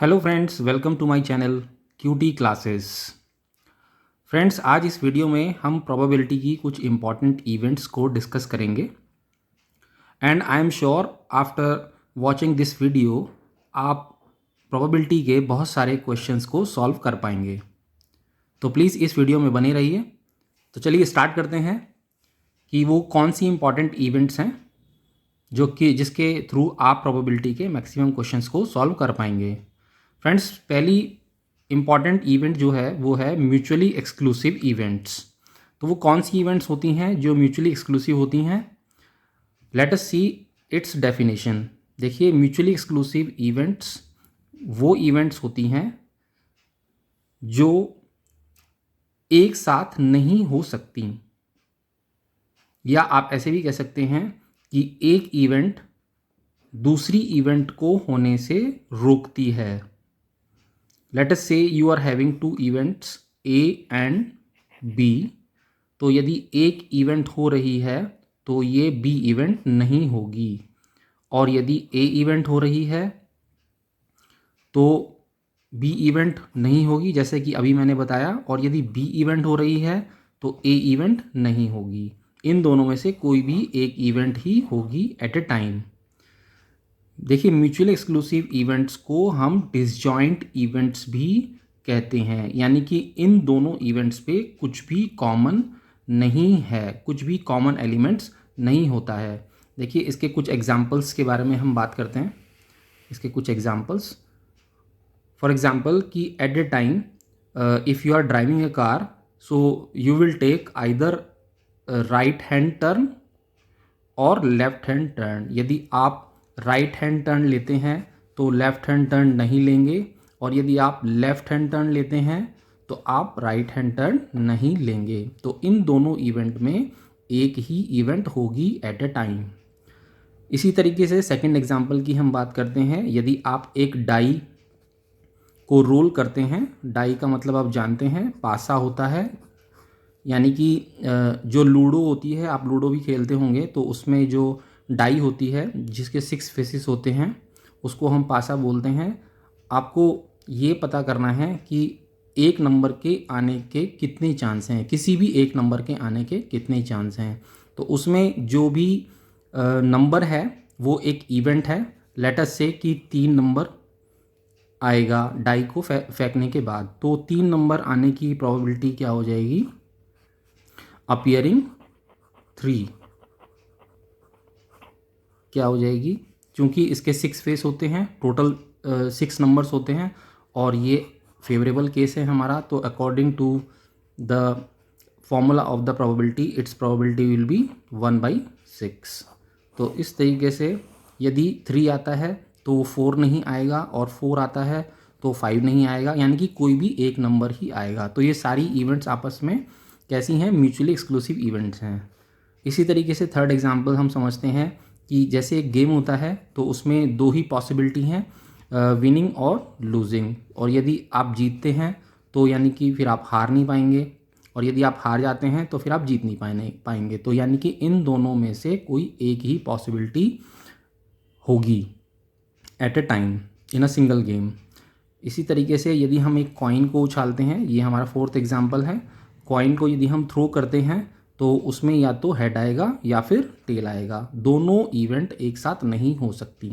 Hello friends, welcome to my channel QT classes. Friends, आज इस video में हम प्रोबेबिलिटी की कुछ इम्पॉर्टेंट इवेंट्स को डिस्कस करेंगे and I am sure after watching this video आप प्रोबेबिलिटी के बहुत सारे क्वेश्चंस को सॉल्व कर पाएंगे। तो प्लीज़ इस वीडियो में बने रहिए। तो चलिए स्टार्ट करते हैं कि वो कौन सी इम्पॉर्टेंट इवेंट्स हैं जो कि जिसके थ्रू आप प्रोबेबिलिटी के मैक्सिमम क्वेश्चंस को सॉल्व कर पाएंगे। फ्रेंड्स, पहली इम्पॉर्टेंट इवेंट जो है वो है म्यूचुअली एक्सक्लूसिव इवेंट्स। तो वो कौन सी इवेंट्स होती हैं जो म्यूचुअली एक्सक्लूसिव होती हैं? Let us see it's definition. देखिए, म्यूचुअली एक्सक्लूसिव इवेंट्स वो इवेंट्स होती हैं जो एक साथ नहीं हो सकती, या आप ऐसे भी कह सकते हैं कि एक इवेंट दूसरी इवेंट को होने से रोकती है। Let us say you are having two events A and B. तो यदि एक इवेंट हो रही है तो ये बी इवेंट नहीं होगी, और यदि ए इवेंट हो रही है तो बी इवेंट नहीं होगी, जैसे कि अभी मैंने बताया। और यदि बी इवेंट हो रही है तो ए इवेंट नहीं होगी। इन दोनों में से कोई भी एक इवेंट ही होगी एट ए टाइम। देखिए, म्यूचुअली एक्सक्लूसिव इवेंट्स को हम डिसजॉइंट इवेंट्स भी कहते हैं, यानी कि इन दोनों इवेंट्स पे कुछ भी कॉमन नहीं है, कुछ भी कॉमन एलिमेंट्स नहीं होता है। देखिए, इसके कुछ एग्जांपल्स के बारे में हम बात करते हैं। इसके कुछ एग्जांपल्स, फॉर एग्जांपल कि at the time if you are driving a car, so you will take either right hand turn और लेफ्ट हैंड टर्न। यदि आप राइट हैंड टर्न लेते हैं तो लेफ्ट हैंड टर्न नहीं लेंगे, और यदि आप लेफ्ट हैंड टर्न लेते हैं तो आप राइट हैंड टर्न नहीं लेंगे। तो इन दोनों इवेंट में एक ही इवेंट होगी एट ए टाइम। इसी तरीके से सेकंड एग्जांपल की हम बात करते हैं। यदि आप एक डाई को रोल करते हैं, डाई का मतलब आप जानते हैं पासा होता है, यानी कि जो लूडो होती है, आप लूडो भी खेलते होंगे, तो उसमें जो डाई होती है जिसके 6 फेसेस होते हैं उसको हम पासा बोलते हैं। आपको ये पता करना है कि एक नंबर के आने के कितने चांस हैं, किसी भी एक नंबर के आने के कितने चांस हैं। तो उसमें जो भी नंबर है वो एक इवेंट है। लेट अस से कि 3 नंबर आएगा डाई को फेंकने के बाद, तो 3 नंबर आने की प्रोबेबिलिटी क्या हो जाएगी? अपीयरिंग 3 क्या हो जाएगी? क्योंकि इसके 6 फेस होते हैं, टोटल 6 नंबर्स होते हैं, और ये फेवरेबल केस है हमारा। तो according to the formula of the probability, it's probability will be 1/6। तो इस तरीके से यदि 3 आता है तो वो 4 नहीं आएगा, और 4 आता है तो 5 नहीं आएगा, यानी कि कोई भी एक नंबर ही आएगा। तो ये सारी इवेंट्स आपस में कैसी हैं? म्यूचुअली एक्सक्लूसिव इवेंट्स हैं। इसी तरीके से थर्ड एग्जांपल हम समझते हैं कि जैसे एक गेम होता है तो उसमें 2 ही पॉसिबिलिटी हैं, विनिंग और लूजिंग। और यदि आप जीतते हैं तो यानी कि फिर आप हार नहीं पाएंगे, और यदि आप हार जाते हैं तो फिर आप जीत नहीं पाएंगे। तो यानी कि इन दोनों में से कोई एक ही पॉसिबिलिटी होगी at a time in a single game. इसी तरीके से यदि हम एक कॉइन को उछालते हैं, ये हमारा फोर्थ एग्जांपल है। कॉइन को यदि हम थ्रो करते हैं तो उसमें या तो हेड आएगा या फिर टेल आएगा। दोनों इवेंट एक साथ नहीं हो सकती।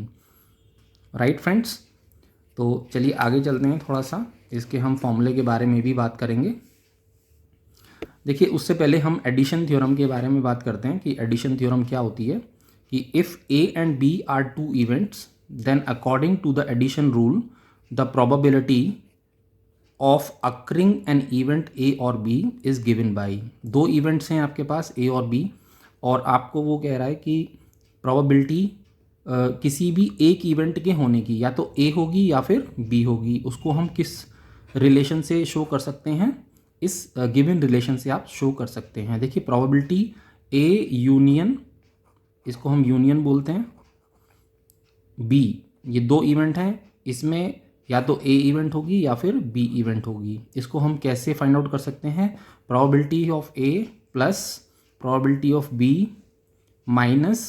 Right friends? तो चलिए आगे चलते हैं, थोड़ा सा इसके हम फॉर्मूले के बारे में भी बात करेंगे। देखिए, उससे पहले हम एडिशन थ्योरम के बारे में बात करते हैं कि एडिशन थ्योरम क्या होती है। कि if A and B are 2 events, then according to the addition rule the probability of occurring an event A और B is given by. 2 events हैं आपके पास, ए और बी, और आपको वो कह रहा है कि प्रोबेबिलिटी किसी भी एक इवेंट के होने की या तो ए होगी या फिर बी होगी। उसको हम किस रिलेशन से शो कर सकते हैं? इस गिवन रिलेशन से आप शो कर सकते हैं। देखिए, प्रोबेबिलिटी ए यूनियन, इसको हम यूनियन बोलते हैं, बी, ये 2 इवेंट हैं, इसमें या तो ए इवेंट होगी या फिर बी इवेंट होगी। इसको हम कैसे फाइंड आउट कर सकते हैं? Probability of A plus probability of B minus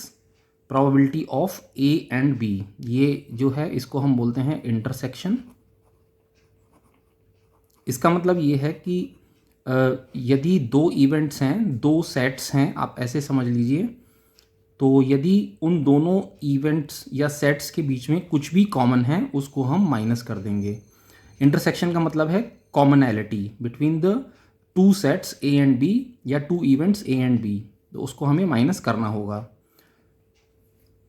probability of A and B. ये जो है इसको हम बोलते हैं इंटरसेक्शन। इसका मतलब ये है कि यदि दो इवेंट्स हैं, दो सेट्स हैं, आप ऐसे समझ लीजिए, तो यदि उन दोनों इवेंट्स या सेट्स के बीच में कुछ भी कॉमन है उसको हम माइनस कर देंगे। इंटरसेक्शन का मतलब है commonality between the two sets A and B या two events A and B, तो उसको हमें माइनस करना होगा।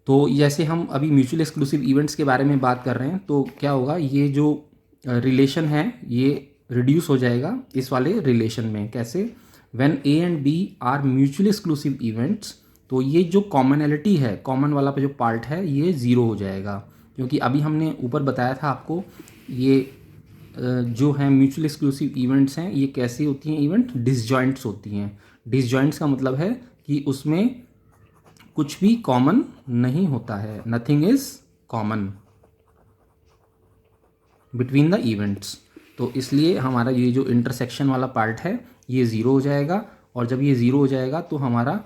तो जैसे हम अभी म्यूचुअल एक्सक्लूसिव इवेंट्स के बारे में बात कर रहे हैं, तो क्या होगा, ये जो रिलेशन है ये रिड्यूस हो जाएगा इस वाले रिलेशन में। कैसे? When A and B are mutual exclusive events, तो ये जो कॉमनैलिटी है, कॉमन वाला जो पार्ट है, ये ज़ीरो हो जाएगा। क्योंकि अभी हमने ऊपर बताया था आपको, ये जो है म्यूचुअल एक्सक्लूसिव इवेंट्स हैं, ये कैसी होती हैं इवेंट? डिसजॉइंट्स होती हैं। डिसजॉइंट्स का मतलब है कि उसमें कुछ भी कॉमन नहीं होता है, nothing is common between the events. तो इसलिए हमारा ये जो इंटरसेक्शन वाला पार्ट है ये ज़ीरो हो जाएगा, और जब ये ज़ीरो हो जाएगा तो हमारा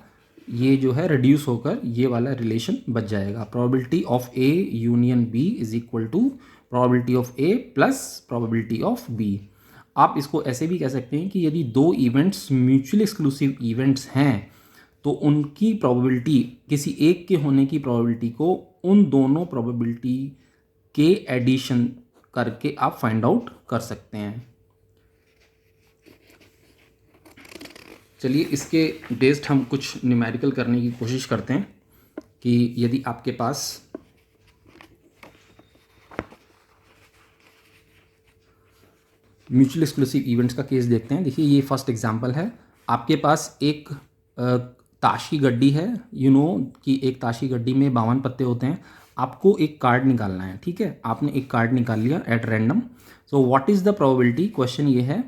ये जो है रिड्यूस होकर ये वाला रिलेशन बच जाएगा। Probability of A union B is equal to probability of A plus probability of B. आप इसको ऐसे भी कह सकते हैं कि यदि दो इवेंट्स म्यूचुअल एक्सक्लूसिव इवेंट्स हैं तो उनकी प्रोबेबिलिटी, किसी एक के होने की प्रोबेबिलिटी को उन दोनों प्रोबेबिलिटी के एडिशन करके आप फाइंड आउट कर सकते हैं। चलिए इसके बेस्ड हम कुछ न्यूमेरिकल करने की कोशिश करते हैं कि यदि आपके पास म्यूचुअल एक्सक्लूसिव इवेंट्स का केस देखते हैं। देखिए ये फर्स्ट एग्जांपल है। आपके पास एक ताश की गड्डी है, कि एक ताश की गड्डी में 52 पत्ते होते हैं। आपको एक कार्ड निकालना है, ठीक है। आपने एक कार्ड निकाल लिया at random. So what is the probability, question ये है,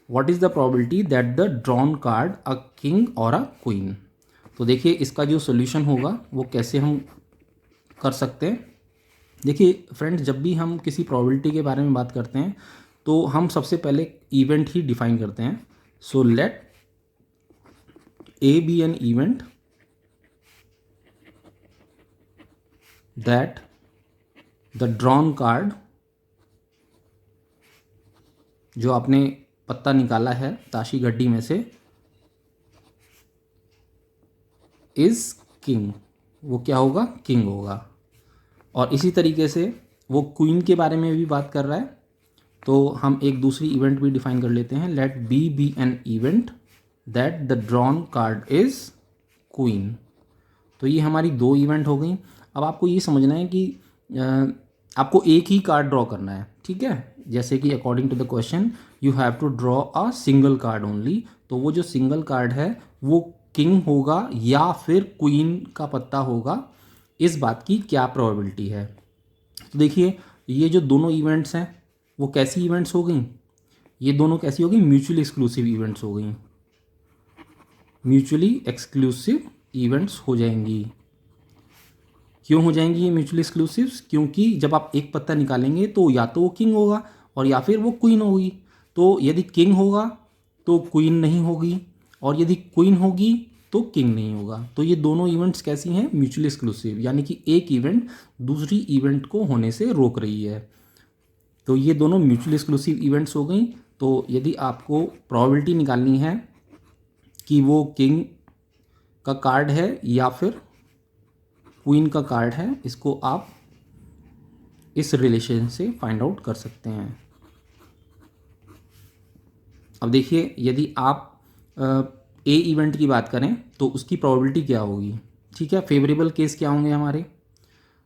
what is the probability that the drawn card a king और अ क्वीन। तो देखिए इसका जो सोल्यूशन होगा वो कैसे हम कर सकते हैं। देखिए फ्रेंड्स, जब भी हम किसी प्रोबेबिलिटी के बारे में बात करते हैं तो हम सबसे पहले इवेंट ही डिफाइन करते हैं। So let A be an event that the drawn card, जो आपने पत्ता निकाला है ताशी गड्डी में से, इज किंग, वो क्या होगा? किंग होगा। और इसी तरीके से वो क्वीन के बारे में भी बात कर रहा है, तो हम एक दूसरी इवेंट भी डिफाइन कर लेते हैं। Let B be an event that the drawn card is queen. तो ये हमारी दो इवेंट हो गई। अब आपको ये समझना है कि आपको एक ही कार्ड ड्रॉ करना है, ठीक है। जैसे कि according to the question you have to draw a single card only. तो वो जो सिंगल कार्ड है वो किंग होगा या फिर क्वीन का पत्ता होगा, इस बात की क्या प्रोबेबिलिटी है। तो देखिए ये जो दोनों इवेंट्स हैं वो कैसी इवेंट्स हो गई? ये दोनों कैसी हो गई? म्यूचुअली एक्सक्लूसिव इवेंट्स हो गई। म्यूचुअली एक्सक्लूसिव इवेंट्स हो जाएंगी। क्यों हो जाएंगी ये म्यूचुअली एक्सक्लूसिव? क्योंकि जब आप एक पत्ता निकालेंगे तो या तो वो किंग होगा और या फिर वो क्वीन होगी। तो यदि किंग होगा तो क्वीन नहीं होगी, और यदि क्वीन होगी तो किंग नहीं होगा। तो ये दोनों इवेंट्स कैसी हैं? म्यूचुअली एक्सक्लूसिव, यानी कि एक इवेंट दूसरी इवेंट को होने से रोक रही है। तो ये दोनों म्यूचुअली एक्सक्लूसिव इवेंट्स हो गई। तो यदि आपको प्रोबेबिलिटी निकालनी है कि वो किंग का कार्ड है या फिर क्वीन का कार्ड है, इसको आप इस रिलेशन से फाइंड आउट कर सकते हैं। अब देखिए यदि आप ए इवेंट की बात करें तो उसकी प्रोबेबिलिटी क्या होगी, ठीक है। फेवरेबल केस क्या होंगे हमारे?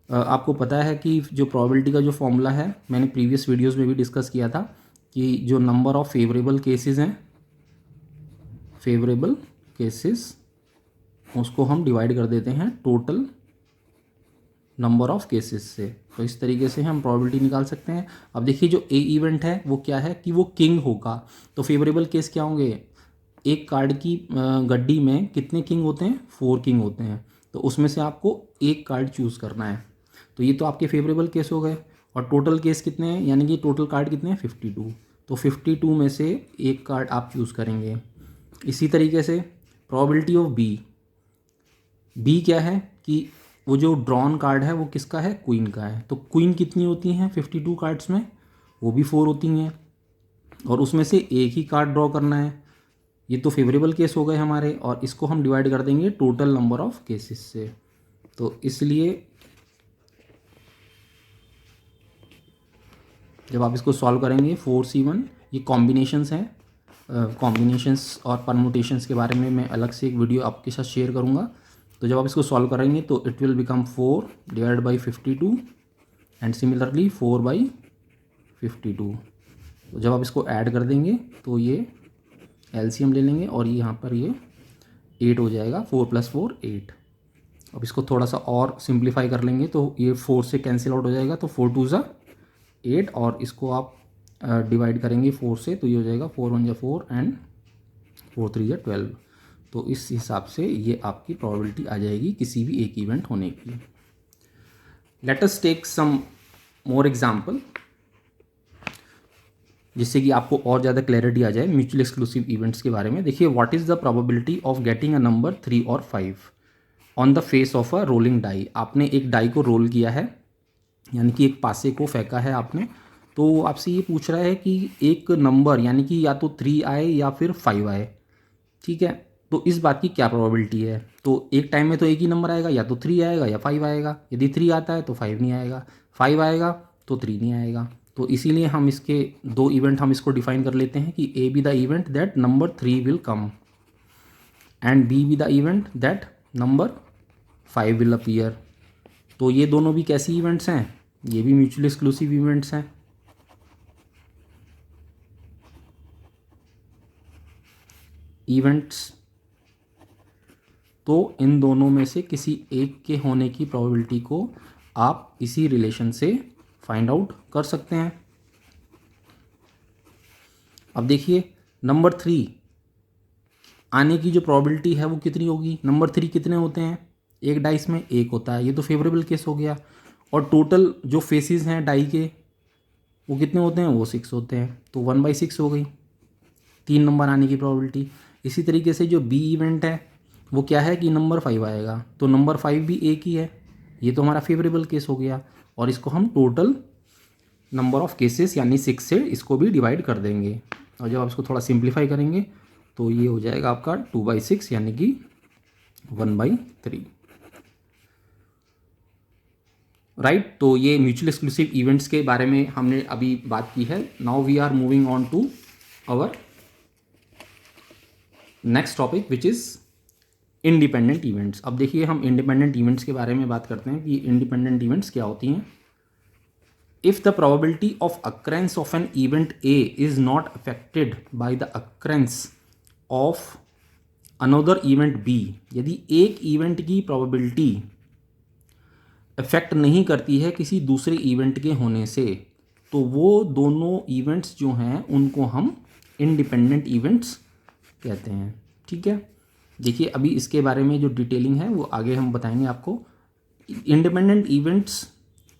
आपको पता है कि जो प्रोबेबिलिटी का जो फॉर्मूला है, मैंने प्रीवियस वीडियोस में भी डिस्कस किया था कि जो नंबर ऑफ फेवरेबल केसेस हैं, फेवरेबल केसेस, उसको हम डिवाइड कर देते हैं टोटल नंबर ऑफ केसेस से। तो इस तरीके से हम प्रोबेबिलिटी निकाल सकते हैं। अब देखिए जो ए इवेंट है वो क्या है कि वो किंग होगा। तो फेवरेबल केस क्या होंगे? एक कार्ड की गड्डी में कितने किंग होते हैं? 4 किंग होते हैं। तो उसमें से आपको एक कार्ड चूज़ करना है। तो ये तो आपके फेवरेबल केस हो गए। और टोटल केस कितने हैं, यानी कि टोटल कार्ड कितने हैं? 52। तो 52 में से एक कार्ड आप चूज़ करेंगे। इसी तरीके से प्रोबेबिलिटी ऑफ बी, बी क्या है कि वो जो ड्रॉन कार्ड है वो किसका है? क्वीन का है। तो क्वीन कितनी होती हैं 52 कार्ड्स में? वो भी 4 होती हैं। और उसमें से एक ही कार्ड ड्रॉ करना है। ये तो फेवरेबल केस हो गए हमारे, और इसको हम डिवाइड कर देंगे टोटल नंबर ऑफ केसेस से। तो इसलिए जब आप इसको सॉल्व करेंगे 4C1, ये कॉम्बिनेशंस हैं, कॉम्बिनेशंस और परमुटेशंस के बारे में मैं अलग से एक वीडियो आपके साथ शेयर करूँगा। तो जब आप इसको सॉल्व करेंगे तो it will become 4 divide by 52 and similarly 4/52। तो जब आप इसको ऐड कर देंगे तो ये एलसीएम ले लेंगे और यहाँ पर ये 8 हो जाएगा, 4 + 4 8। अब इसको थोड़ा सा और सिंप्लीफाई कर लेंगे तो ये 4 से कैंसिल आउट हो जाएगा, तो 4 2 ज़ा 8, और इसको आप डिवाइड करेंगे 4 से तो ये हो जाएगा 4 1 ज़ा 4 एंड 4 3 ज़ा 12। तो इस हिसाब से ये आपकी प्रोबेबिलिटी आ जाएगी किसी भी एक इवेंट होने की। Let us take some more example, जिससे कि आपको और ज़्यादा क्लैरिटी आ जाए म्यूचुअल एक्सक्लूसिव इवेंट्स के बारे में। देखिए, what is the probability of getting a number 3 और 5 on the face of a rolling die. आपने एक डाई को रोल किया है, यानी कि एक पासे को फेंका है आपने, तो आपसे ये पूछ रहा है कि एक नंबर यानी कि या तो 3 आए या फिर 5 आए, ठीक है। तो इस बात की क्या प्रोबेबिलिटी है? तो एक टाइम में तो एक ही नंबर आएगा, या तो 3 आएगा या 5 आएगा। यदि 3 आता है तो 5 नहीं आएगा, 5 आएगा तो 3 नहीं आएगा। तो इसीलिए हम इसके दो इवेंट हम इसको डिफाइन कर लेते हैं कि A be the event that number 3 will come and B be the event that number 5 will appear. तो ये दोनों भी कैसी इवेंट्स हैं? ये भी म्यूचुअली एक्सक्लूसिव इवेंट्स हैं। इवेंट्स तो इन दोनों में से किसी एक के होने की प्रोबेबिलिटी को आप इसी रिलेशन से फाइंड आउट कर सकते हैं। अब देखिए, नंबर 3 आने की जो प्रोबेबिलिटी है वो कितनी होगी? नंबर 3 कितने होते हैं? एक डाइस में एक होता है, ये तो फेवरेबल केस हो गया। और टोटल जो फेसेस हैं डाई के वो कितने होते हैं? वो 6 होते हैं, तो 1/6 हो गई 3 नंबर आने की प्रोबेबिलिटी। इसी तरीके से जो बी इवेंट है वो क्या है कि नंबर 5 आएगा, तो नंबर 5 भी एक ही है, ये तो हमारा फेवरेबल केस हो गया। और इसको हम टोटल नंबर ऑफ केसेस यानी 6 से इसको भी डिवाइड कर देंगे, और जब आप इसको थोड़ा सिंप्लीफाई करेंगे तो ये हो जाएगा आपका 2/6 यानी कि 1/3, राइट। तो ये म्यूचुअल एक्सक्लूसिव इवेंट्स के बारे में हमने अभी बात की है। Now we are moving on to our next topic which is independent events. अब देखिए, हम इंडिपेंडेंट इवेंट्स के बारे में बात करते हैं कि इंडिपेंडेंट इवेंट्स क्या होती हैं। If the probability of occurrence of an event A is not affected by the occurrence of another event B, यदि एक इवेंट की प्रोबेबिलिटी अफेक्ट नहीं करती है किसी दूसरे इवेंट के होने से, तो वो दोनों इवेंट्स जो हैं उनको हम इंडिपेंडेंट इवेंट्स कहते हैं, ठीक है। देखिए, अभी इसके बारे में जो डिटेलिंग है वो आगे हम बताएंगे आपको। Independent events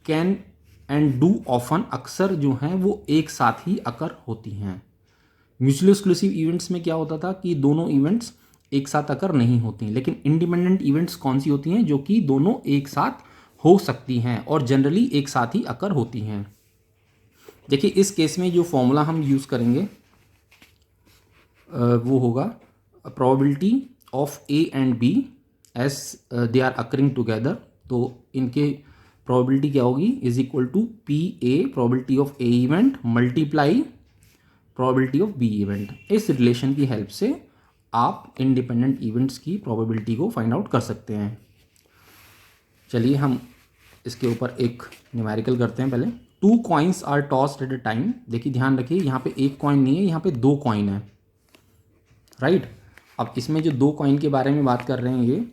can and do often, अक्सर जो हैं वो एक साथ ही अकर होती हैं। म्यूचुअली एक्सक्लूसिव इवेंट्स में क्या होता था कि दोनों इवेंट्स एक साथ अकर नहीं होती, लेकिन इंडिपेंडेंट इवेंट्स कौन सी होती हैं? जो कि दोनों एक साथ हो सकती हैं और जनरली एक साथ ही अकर होती हैं। देखिए, इस केस में जो फॉर्मूला हम यूज़ करेंगे वो होगा probability of A and B as they are occurring together. तो इनके प्रोबेबिलिटी क्या होगी? Is equal to P A probability of A event multiply probability of B event. इस रिलेशन की हेल्प से आप इंडिपेंडेंट इवेंट्स की प्रोबेबिलिटी को फाइंड आउट कर सकते हैं। चलिए हम इसके ऊपर एक न्यूमेरिकल करते हैं। पहले 2 coins are tossed at a time. देखिए, ध्यान रखिए, यहाँ पे एक कॉइन नहीं है, यहाँ पे 2 कॉइन है, राइट। अब इसमें जो 2 कॉइन के बारे में बात कर रहे हैं ये,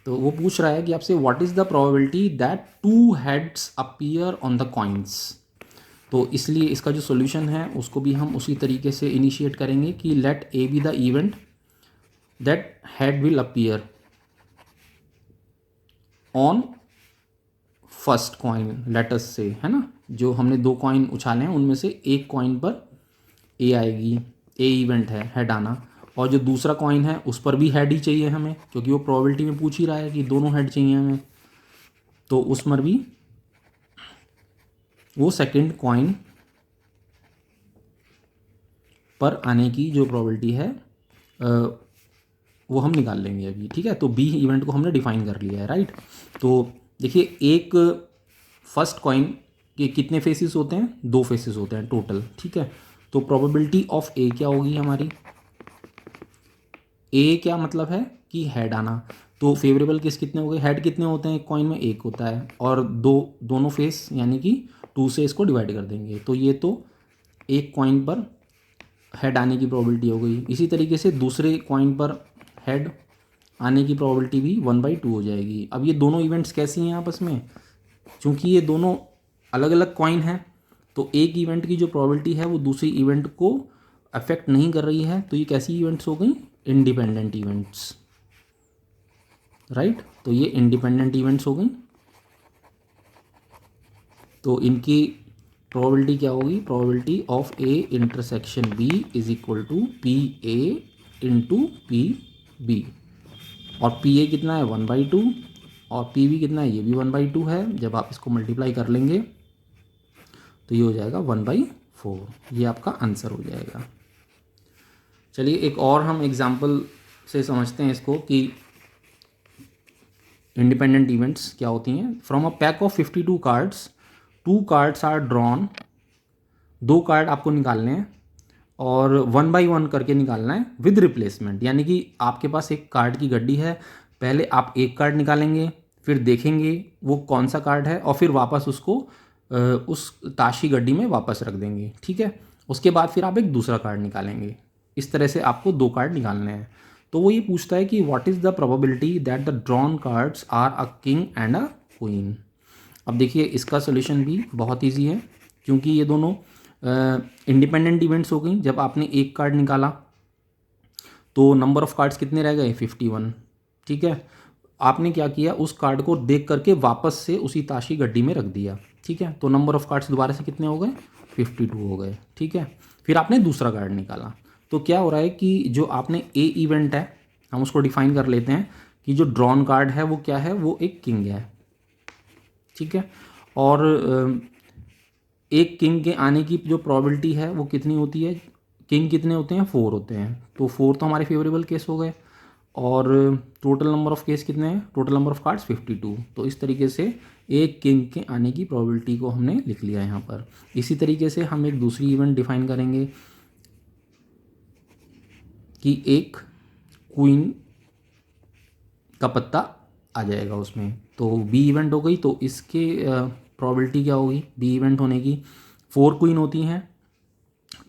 तो वो पूछ रहा है कि आपसे what is the probability that 2 heads appear on the coins. तो इसलिए इसका जो सोल्यूशन है उसको भी हम उसी तरीके से इनिशिएट करेंगे कि let A be the event that head will appear on first coin, let's say, है ना। जो हमने 2 कॉइन उछाले हैं उनमें से एक कॉइन पर ए आएगी, ए इवेंट है, हेड आना, और जो दूसरा कॉइन है उस पर भी हेड ही चाहिए हमें, क्योंकि वो प्रोबेबिलिटी में पूछ ही रहा है कि दोनों हेड चाहिए हमें, तो उस पर भी वो सेकंड कॉइन पर आने की जो प्रोबेबिलिटी है वो हम निकाल लेंगे अभी, ठीक है। तो बी इवेंट को हमने डिफाइन कर लिया है, राइट। तो देखिए, एक फर्स्ट कॉइन के कितने फेसेस होते हैं? 2 फेसेस होते हैं टोटल, ठीक है। तो प्रोबेबिलिटी ऑफ ए क्या होगी हमारी? ए क्या मतलब है कि हेड आना। तो फेवरेबल केस कितने हो गए? हेड कितने होते हैं एक कॉइन में? एक होता है, और दोनों फेस यानी कि 2 से इसको डिवाइड कर देंगे। तो ये तो एक कॉइन पर हेड आने की प्रोबेबिलिटी हो गई। इसी तरीके से दूसरे कॉइन पर हेड आने की प्रोबेबिलिटी भी 1/2 हो जाएगी। अब ये दोनों इवेंट्स कैसी हैं आपस में? क्योंकि ये दोनों अलग अलग कॉइन हैं, तो एक इवेंट की जो प्रोबेबिलिटी है वो दूसरी इवेंट को अफेक्ट नहीं कर रही है। तो ये कैसी इवेंट्स हो गई? Independent events, right. तो ये इंडिपेंडेंट इवेंट्स हो गई। तो इनकी प्रोबेबिलिटी क्या होगी? Probability of A intersection B is equal to P A into P B. और पी ए कितना है? 1/2, और पी बी कितना है? ये भी 1/2 है। जब आप इसको मल्टीप्लाई कर लेंगे तो ये हो जाएगा 1/4। ये आपका आंसर हो जाएगा। चलिए एक और हम एग्जाम्पल से समझते हैं इसको कि इंडिपेंडेंट इवेंट्स क्या होती हैं। From a pack of 52 cards 2 cards are drawn. 2 card आपको निकालने हैं और 1 by 1 करके निकालना है विद रिप्लेसमेंट। यानी कि आपके पास एक कार्ड की गड्डी है, पहले आप एक कार्ड निकालेंगे, फिर देखेंगे वो कौन सा कार्ड है, और फिर वापस उसको उस ताश की गड्डी में वापस रख देंगे, ठीक है। उसके बाद फिर आप एक दूसरा कार्ड निकालेंगे। इस तरह से आपको 2 कार्ड निकालने हैं। तो वो ये पूछता है कि what is the probability that the drawn cards are a king and a queen. अब देखिए इसका सोल्यूशन भी बहुत ईजी है, क्योंकि ये दोनों इंडिपेंडेंट इवेंट्स हो गई। जब आपने एक कार्ड निकाला तो नंबर ऑफ कार्ड्स कितने रह गए? 51, ठीक है। आपने क्या किया? उस कार्ड को देख करके वापस से उसी ताश की गड्डी में रख दिया, ठीक है। तो नंबर ऑफ कार्ड्स दोबारा से कितने हो गए? 52 हो गए, ठीक है। फिर आपने दूसरा कार्ड निकाला। तो क्या हो रहा है कि जो आपने ए इवेंट है, हम उसको डिफाइन कर लेते हैं कि जो ड्रॉन कार्ड है वो क्या है? वो एक किंग है, ठीक है। और एक किंग के आने की जो प्रोबेबिलिटी है वो कितनी होती है? किंग कितने होते हैं? 4 होते हैं। तो 4 तो हमारे फेवरेबल केस हो गए। और टोटल नंबर ऑफ केस कितने हैं? Total number of cards 52। तो इस तरीके से एक किंग के आने की प्रोबेबिलिटी को हमने लिख लिया यहाँ पर। इसी तरीके से हम एक दूसरी इवेंट डिफाइन करेंगे कि एक क्वीन का पत्ता आ जाएगा उसमें। तो बी इवेंट हो गई। तो इसके प्रोबेबिलिटी क्या होगी बी इवेंट होने की? 4 क्वीन होती हैं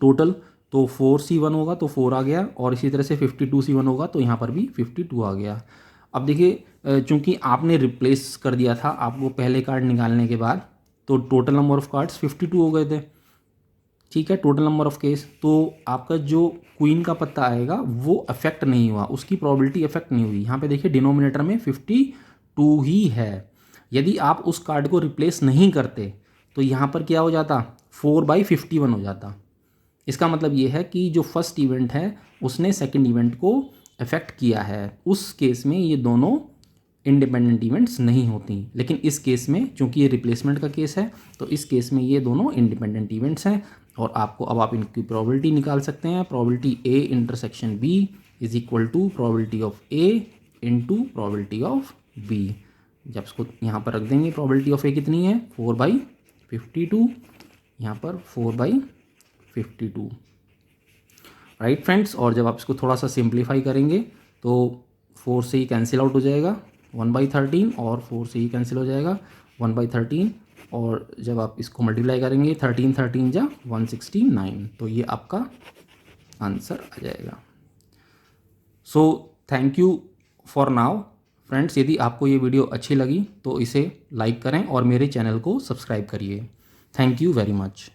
टोटल, तो 4C1 होगा तो 4 आ गया, और इसी तरह से 52C1 होगा तो यहाँ पर भी 52 आ गया। अब देखिए चूंकि आपने रिप्लेस कर दिया था आपको पहले कार्ड निकालने के बाद, तो टोटल नंबर ऑफ कार्ड्स 52 हो गए थे, ठीक है। टोटल नंबर ऑफ केस, तो आपका जो क्वीन का पत्ता आएगा वो अफेक्ट नहीं हुआ, उसकी प्रोबेबिलिटी अफेक्ट नहीं हुई। यहाँ पे देखिए डिनोमिनेटर में 52 ही है। यदि आप उस कार्ड को रिप्लेस नहीं करते तो यहाँ पर क्या हो जाता? 4/51 हो जाता। इसका मतलब ये है कि जो फर्स्ट इवेंट है उसने सेकंड इवेंट को अफेक्ट किया है। उस केस में ये दोनों इंडिपेंडेंट इवेंट्स नहीं होती। लेकिन इस केस में चूंकि ये रिप्लेसमेंट का केस है तो इस केस में ये दोनों इंडिपेंडेंट इवेंट्स हैं। और आपको अब आप इनकी प्रोबेबिलिटी निकाल सकते हैं। Probability A intersection B is equal to probability of A into probability of B. जब इसको यहाँ पर रख देंगे, प्रोबेबिलिटी ऑफ ए कितनी है? 4/52, यहाँ पर 4/52, राइट फ्रेंड्स। और जब आप इसको थोड़ा सा सिंप्लीफाई करेंगे तो 4 से ही कैंसिल आउट हो जाएगा 1/13, और 4 से ही कैंसिल हो जाएगा 1/13। और जब आप इसको मल्टीप्लाई करेंगे 13 जा 169, तो ये आपका आंसर आ जाएगा। So thank you for now friends. यदि आपको ये वीडियो अच्छी लगी तो इसे लाइक करें और मेरे चैनल को सब्सक्राइब करिए। Thank you very much.